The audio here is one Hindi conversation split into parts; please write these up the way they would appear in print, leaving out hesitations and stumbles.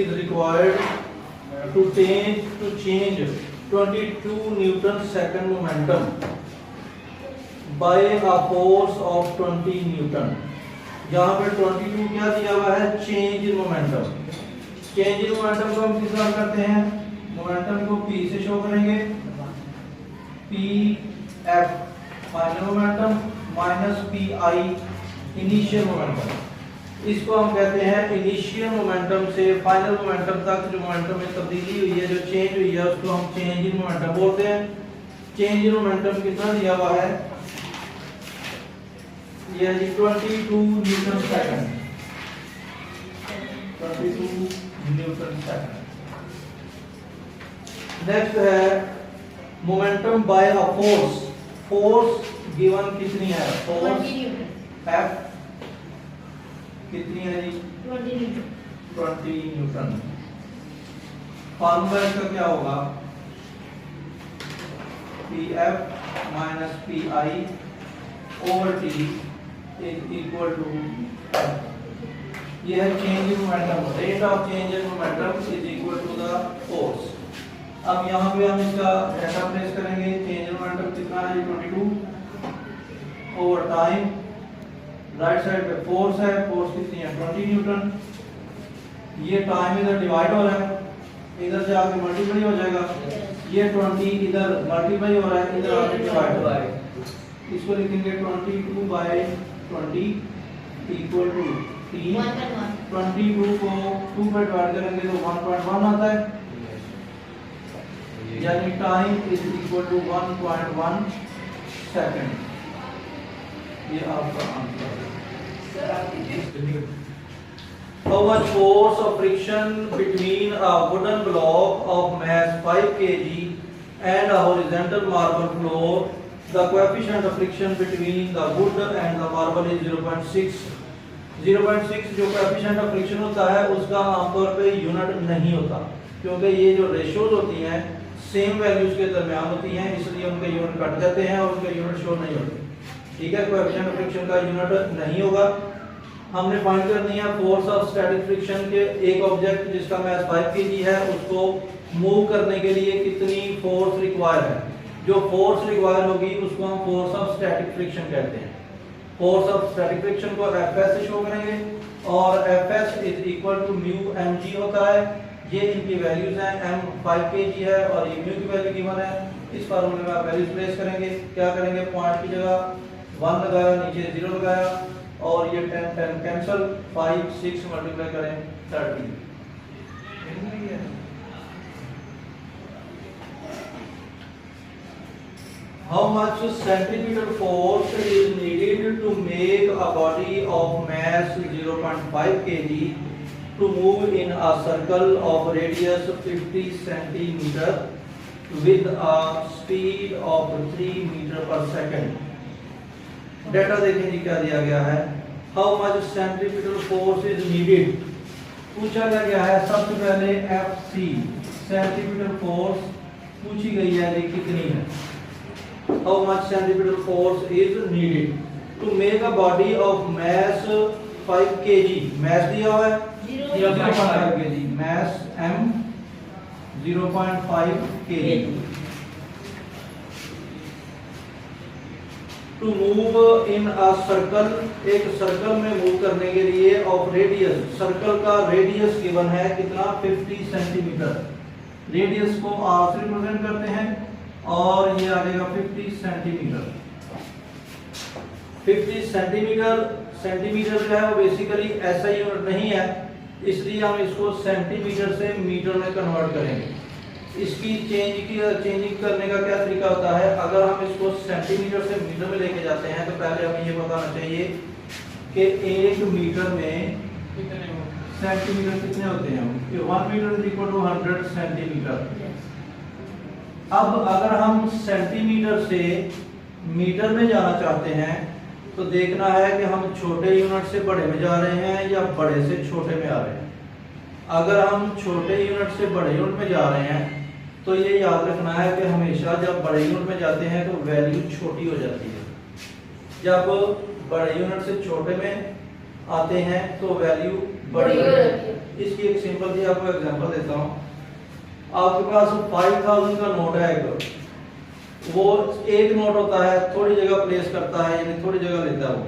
is required to change 22 Newton second momentum by a force of 20 Newton। यहाँ पे 22 क्या दिया हुआ है? Change in momentum. Change in momentum को हम किस तरह करते हैं? मोमेंटम को P से शो करेंगे, P F final momentum minus PI initial momentum. इसको हम कहते हैं इनिशियल मोमेंटम से फाइनल मोमेंटम तक जो मोमेंटम में तब्दीली हुई है, जो चेंज हुई है, उसको हम चेंज इन मोमेंटम बोलते हैं। चेंज इन मोमेंटम कितना दिया हुआ है? ये 22 newton second, 22 newton second. Next है momentum by a force. Force given कितनी है? फोर्स F कितनी है जी? 20 न्यूटन। फॉर्मूला इसका क्या होगा? PF minus PI over T is equal to F। ये है change in momentum. Rate of change in momentum is equal to the force. अब यहाँ पे हम इसका डेटा प्लेस करेंगे। चेंज इन मोमेंटम कितना है? 22 ओवर टाइम। राइट साइड पे फोर्स है, फोर्स कितनी है? 20 न्यूटन। ये टाइम इधर डिवाइड हो रहा है, इधर से आके मल्टीप्लाई हो जाएगा। ये 20 इधर मल्टीप्लाई हो रहा है, इधर आके डिवाइड हो रहा है। इसको लिखेंगे 22 बाय 20 इक्वल टू 3। 22 को 2 पे डिवाइड करेंगे तो 1.1 आता है, यानी time is equal to 1.1 second. ये आपका आंसर है। How much force of friction between a wooden block of mass 5 kg and a horizontal marble floor? The coefficient of friction between the wood and the marble is 0.6. 0.6 जो coefficient of friction होता है उसका आमतौर पे यूनिट नहीं होता, क्योंकि ये जो रेशियोज होती हैं सेम वैल्यूज के दरमियान होती हैं, इसलिए उनके यूनिट कट जाते हैं और उनके यूनिट शो नहीं होते। ठीक है, कोएफिशिएंट ऑफ फ्रिक्शन का यूनिट नहीं होगा। हमने फाइंड करनी है फोर्स ऑफ स्टैटिक फ्रिक्शन के एक ऑब्जेक्ट जिसका मास 5 kg है, उसको मूव करने के लिए कितनी फोर्स रिक्वायर है। जो फोर्स रिक्वायर होगी उसको हम फोर्स ऑफ स्टैटिक फ्रिक्शन कहते हैं। फोर्स ऑफ स्टैटिक फ्रिक्शन को Fs से शो करेंगे और Fs is equal to mu mg होता है। ये इनकी वैल्यूज हैं, m 5 kg है और ये म्यू की वैल्यू गिवन है। इस फार्मूले में आप वैल्यूज प्लेस करेंगे। क्या करेंगे? पॉइंट की जगह 1 लगाया, नीचे 0 लगाया और ये 10 10 कैंसिल, 5 6 मल्टीप्लाई करें 30। How much centripetal force is needed to make a body of mass 0.5 kg to move in a circle of radius 50 centimeter with a speed of 3 meter per second? Data देखें जी क्या दिया गया है। How much centripetal force is needed पूछा गया है। सबसे पहले FC सेंट्रीपिटल फोर्स पूछी गई है, ये कितनी है? How much centripetal force is needed to make a body of mass 5 kg। Mass दिया हुआ है 0.5 kg, mass m 0.5 kg। To move in a circle, एक सर्कल में मूव करने के लिए ऑफ रेडियस, सर्कल का रेडियस गिवन है कितना? 50 सेंटीमीटर। रेडियस को r से रिप्रेजेंट करते हैं और ये आ जाएगा 50 सेंटीमीटर। 50 सेंटीमीटर, सेंटीमीटर जो है वो बेसिकली ऐसा यूनिट नहीं है, इसलिए हम इसको सेंटीमीटर से मीटर में कन्वर्ट करेंगे। इसकी चेंजिंग करने का क्या तरीका होता है? अगर हम इसको सेंटीमीटर से मीटर में लेके जाते हैं तो पहले हमें ये बताना चाहिए कि 1 मीटर में सेंटीमीटर कितने होते हैं। 1 metre is equal to 100 centimetre. अब अगर हम सेंटीमीटर से मीटर में जाना चाहते हैं तो देखना है कि हम छोटे यूनिट से बड़े में जा रहे हैं या बड़े से छोटे में आ रहे हैं। अगर हम छोटे यूनिट से बड़े यूनिट में जा रहे हैं तो ये याद रखना है कि हमेशा जब बड़े यूनिट में जाते हैं तो वैल्यू छोटी हो जाती है। जब बड़े यूनिट से छोटे में आते हैं तो वैल्यू बड़ी हो जाती है। इसकी एक सिंपल सी आपको एग्जांपल देता हूँ। आपके पास 5000 का नोट है एक, वो एक नोट होता है, थोड़ी जगह प्लेस करता है, यानी थोड़ी जगह लेता है, वो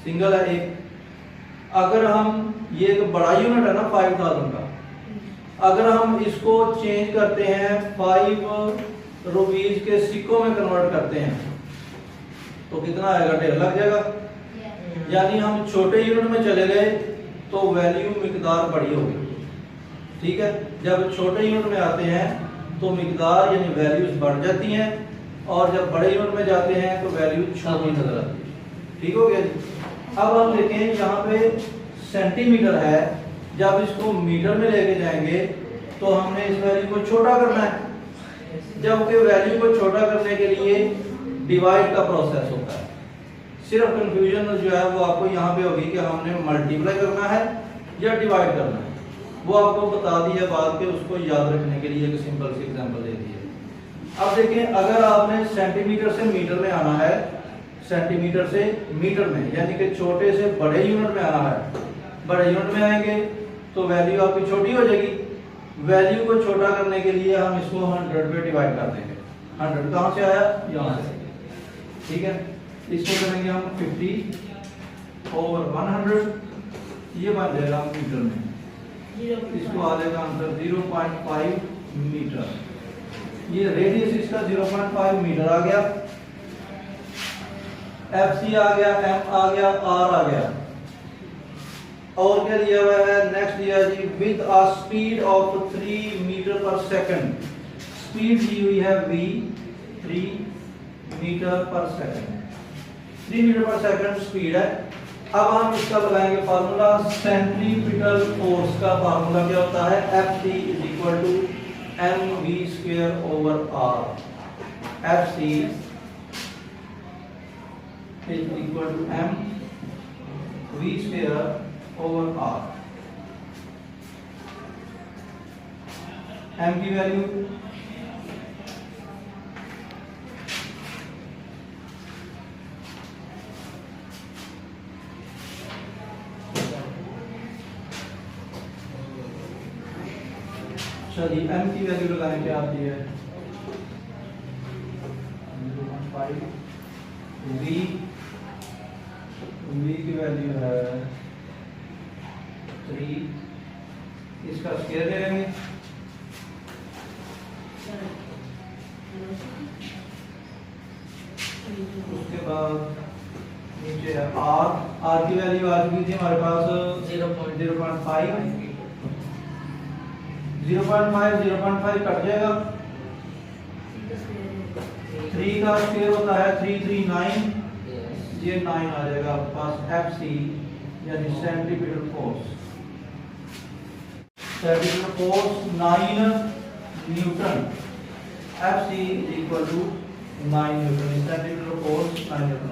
सिंगल है एक। अगर हम ये एक बड़ा यूनिट है ना 5000 का, अगर हम इसको चेंज करते हैं 5 रुपीज के सिक्कों में कन्वर्ट करते हैं तो कितना आएगा, ढेर लग जाएगा। यानी हम छोटे यूनिट में चले गए तो वैल्यू मिकदार बड़ी होगी, ठीक है। जब छोटे यूनिट में आते हैं तो मिकदार यानी वैल्यूज बढ़ जाती हैं, और जब बड़े यूनिट में जाते हैं तो वैल्यू छोटी नजर आती है। ठीक हो गया जी। अब हम देखें यहाँ पे सेंटीमीटर है, जब इसको मीटर में लेके जाएंगे तो हमने इस वैल्यू को छोटा करना है। जबकि वैल्यू को छोटा करने के लिए डिवाइड का प्रोसेस होता है। सिर्फ कंफ्यूजन जो है वो आपको यहाँ पे होगी कि हमने मल्टीप्लाई करना है या डिवाइड करना है, वो आपको बता दिया बाद के, उसको याद रखने के लिए एक सिंपल सी एग्जांपल दे दी है। अब देखें, अगर आपने सेंटीमीटर से मीटर में आना है, सेंटीमीटर से मीटर में, यानी कि छोटे से बड़े यूनिट में आना है, बड़े यूनिट में आएंगे तो वैल्यू आपकी छोटी हो जाएगी। वैल्यू को छोटा करने के लिए हम इसको 100 पे डिवाइड कर देंगे। 100 कहाँ से आया, यहाँ से, ठीक है। इसको करेंगे हम 50/100, ये बन जाएगा मीटर में। इसको आ जाएगा आंसर 0.5 मीटर। ये रेडियस इसका 0.5 मीटर आ गया। FC आ गया, M आ गया, R आ गया। और क्या दिया हुआ है, नेक्स्ट दिया जी, with a speed of 3 meter पर सेकंड। स्पीड दी हुई है V, 3 मीटर पर सेकंड, 3 मीटर पर सेकंड स्पीड है। अब हम इसका लगाएंगे फार्मूला, सेंट्रीपिटल फोर्स का फार्मूला क्या होता है, Fc = mv²/r। Fc = mv²/r। m की वैल्यू चलिए, m की वैल्यू लगाने क्या आती है, 0.5। v की वैल्यू है 3, इसका स्क्वायर ले लेंगे, उसके बाद नीचे है r की वैल्यू आ चुकी थी हमारे पास 0.5। 0.5 कट जाएगा, 3 का स्क्वायर होता है 339, ये 9 आ जाएगा आपके पास। Fc यानी centimetre force, centimetre force 9 Newton. Fc = 9 Newton, centimetre force 9 Newton.